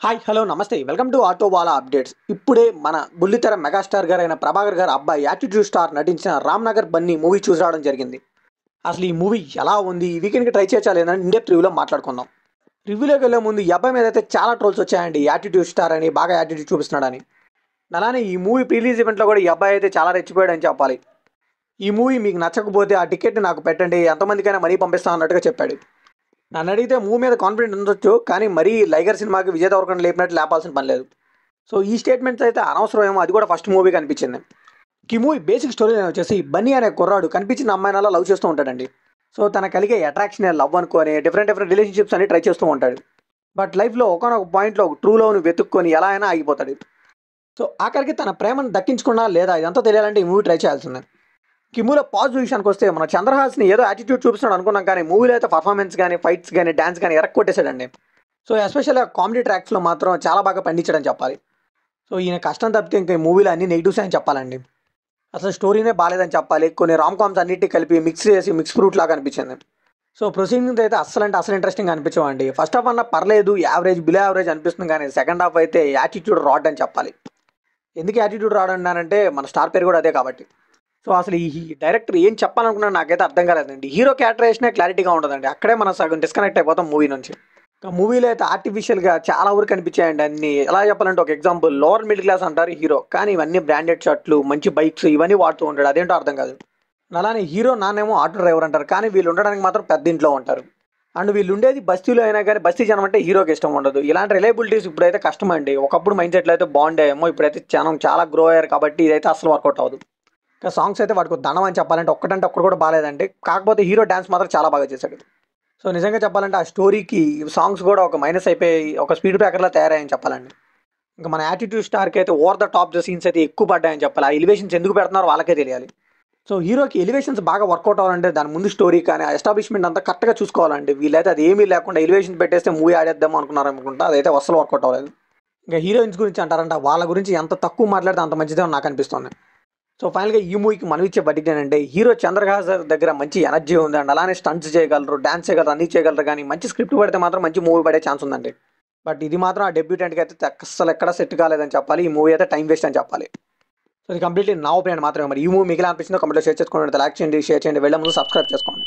Hi hello నమస్తే welcome to ఆటోవాలా updates. ఇప్పుడే మన బుల్లితెర మెగాస్టార్ గారైన ప్రభాకర్ గారు అబ్బాయి యాటిట్యూడ్ స్టార్ నటించిన రామ్నగర్ బన్నీ మూవీ చూసి రావడం జరిగింది. అసలు ఈ మూవీ ఎలా ఉంది, ఈ వీకెండ్కి ట్రై చేయచ్చా లేదని ఇండెప్త్ రివ్యూలో మాట్లాడుకుందాం. రివ్యూలోకి వెళ్ళే ముందు ఈ అబ్బాయి మీద అయితే చాలా ట్రోల్స్ వచ్చాయండి. యాటిట్యూడ్ స్టార్ అని, బాగా యాటిట్యూడ్ చూపిస్తున్నాడని. అలానే ఈ మూవీ ప్రీలీజ్ ఈవెంట్లో కూడా ఈ అబ్బాయి అయితే చాలా రెచ్చిపోయాడని చెప్పాలి. ఈ మూవీ మీకు నచ్చకపోతే ఆ టికెట్ని నాకు పెట్టండి, ఎంతమందికైనా మనీ పంపిస్తాను అన్నట్టుగా చెప్పాడు. నన్ను అడిగితే మూవీ మీద కాన్ఫిడెంట్ ఉండొచ్చు, కానీ మరీ లైగర్ సినిమాకి విజయ్ దేవరకొండ లేపినట్టు లేపాల్సిన పని లేదు. సో ఈ స్టేట్మెంట్స్ అయితే అనవసరం ఏమో, అది కూడా ఫస్ట్ మూవీకి అనిపించింది. ఈ మూవీ బేసిక్ స్టోరీ వచ్చేసి బన్నీ అనే కుర్రాడు కనిపించిన అమ్మాయినలా లవ్ చేస్తూ ఉంటాడండి. సో తన కలిగే అట్రాక్షన్ లవ్ అనుకొని డిఫరెంట్ రిలేషన్షిప్స్ అని ట్రై చేస్తూ ఉంటాడు. బట్ లైఫ్లో ఒకనొక పాయింట్లో ఒక ట్రూ లవ్ను వెతుక్కొని ఎలా అయినా ఆగిపోతాడు. సో ఆఖరికి తన ప్రేమను దక్కించుకున్నా లేదా ఇదంతా తెలియాలంటే ఈ మూవీ ట్రై చేయాల్సిందే. ఈ మూవీలో పాజిటివ్ విషయానికి వస్తే మన చంద్రహాస్ని ఏదో యాటిట్యూడ్ చూపిస్తున్నాడు అనుకున్నాం, కానీ మూవీలో అయితే పర్ఫార్మెన్స్ కానీ, ఫైట్స్ కానీ, డ్యాన్స్ కానీ ఎరక్కొట్టేశాడండి. సో ఎస్పెషల్గా కామెడీ ట్రాక్స్లో మాత్రం చాలా బాగా పండించడని చెప్పాలి. సో ఈయన కష్టం తప్పితే ఇంకా ఈ మూవీలో అన్ని నెగిటివ్స్ అని చెప్పాలండి. అసలు స్టోరీనే బాగాలేదని చెప్పాలి. కొన్ని రామ్ కామ్స్ అన్నిటి కలిపి మిక్స్ చేసి మిక్స్ ఫ్రూట్ లాగా అనిపించింది. సో ప్రొసీడింగ్ అయితే అసలు ఇంట్రెస్టింగ్ అనిపించవండి. ఫస్ట్ హాఫ్ అన్న పర్లేదు, యావరేజ్ బిలో యావరేజ్ అనిపిస్తుంది, కానీ సెకండ్ హాఫ్ అయితే యాటిట్యూడ్ రాడ్ అని చెప్పాలి. ఎందుకు యాటిట్యూడ్ రాడ్ అన్నానంటే మన స్టార్ పేరు కూడా అదే కాబట్టి. సో అసలు ఈ డైరెక్టర్ ఏం చెప్పాలనుకున్నాను నాకైతే అర్థం కాలేదండి. హీరో క్యారెక్టరేషనే క్లారిటీగా ఉండదండి, అక్కడే మనం సగం డిస్కనెక్ట్ అయిపోతాం మూవీ నుంచి. మూవీలో అయితే ఆర్టిఫిషియల్గా చాలా వరకు కనిపించాయండి అన్ని. ఎలా చెప్పాలంటే ఒక ఎగ్జాంపుల్, లోవర్ మిడిల్ క్లాస్ అంటారు హీరో, కానీ ఇవన్నీ బ్రాండెడ్ షర్ట్లు, మంచి బైక్స్ ఇవన్నీ వాడుతూ ఉంటాడు. అదేంటో అర్థం కాదు. అలానే హీరో నాన్నేమో ఆటో డ్రైవర్ అంటారు, కానీ వీళ్ళు ఉండడానికి మాత్రం పెద్ద ఇంట్లో ఉంటారు. అండ్ వీళ్ళు ఉండేది బస్తీలో అయినా కానీ బస్తీ జనం అంటే హీరోకి ఇష్టం ఉండదు. ఇలాంటి రిలయబిలిటీస్ ఇప్పుడైతే కష్టం అండి. ఒకప్పుడు మైండ్ సెట్లు అయితే బాగుండేమో, ఇప్పుడైతే జనం చాలా గ్రో అయ్యారు కాబట్టి ఇదైతే అసలు వర్కౌట్ అవ్వదు. ఇంకా సాంగ్స్ అయితే వాటికి దండం అని చెప్పాలంటే, ఒక్కటంటే ఒక్కటి కూడా బాగాలేదండి. కాకపోతే హీరో డ్యాన్స్ మాత్రం చాలా బాగా చేశాడు. సో నిజంగా చెప్పాలంటే ఆ స్టోరీకి సాంగ్స్ కూడా ఒక మైనస్ అయిపోయి ఒక స్పీడ్ బ్రేకర్లా తయారయ్యని చెప్పాలండి. ఇంకా మన యాటిట్యూడ్ స్టార్కి అయితే ఓవర్ ద టాప్ సీన్స్ అయితే ఎక్కువ పడ్డాయని చెప్పాలి. ఆ ఎలివేషన్స్ ఎందుకు పెడుతున్నారో వాళ్ళకే తెలియాలి. సో హీరోకి ఎలివేషన్స్ బాగా వర్కౌట్ అవ్వాలంటే దాని ముందు స్టోరీ కానీ ఎస్టాబ్లిష్మెంట్ అంతా కరెక్ట్గా చూసుకోవాలండి. వీళ్ళైతే అది ఏమీ లేకుండా ఎలివేషన్ పెట్టేస్తే మూవీ ఆడేద్దాం అనుకున్నారు అనుకుంటా, అదైతే అసలు వర్కౌట్ అవ్వలేదు. ఇంకా హీరోయిన్స్ గురించి అంటారంట, వాళ్ళ గురించి ఎంత తక్కువ మాట్లాడితే అంత మంచిదే నాకు అనిపిస్తుంది. సో ఫైనల్గా ఈ మూవీకి మనం ఇచ్చే బడ్జెట్ ఏంటంటే, హీరో చంద్రహాస్ దగ్గర మంచి ఎనర్జీ ఉందండి. అలానే స్టంట్స్ చేయగలరు, డాన్స్ చేయగలరు, అన్నీ చేయగలరు, కానీ మంచి స్క్రిప్ట్ పడితే మాత్రం మంచి మూవీ పడే ఛాన్స్ ఉందండి. బట్ ఇది మాత్రం ఆ డెబ్యూటెంట్కి అయితే అసలు ఎక్కడ సెట్ కాలేదని చెప్పాలి. ఈ మూవీ అయితే టైం వేస్ట్ అని చెప్పాలి. సో ఇది కంప్లీట్లీ నా ఒపీనియన్ మాత్రమే. మరి ఈ మూవీ మీకు ఎలా అనిపించిందో కమెంట్లో షేర్ చేసుకోండి. లైక్ చేయండి, షేర్ చేయండి, వెళ్ళే ముందు సబ్స్క్రైబ్ చేసుకోండి.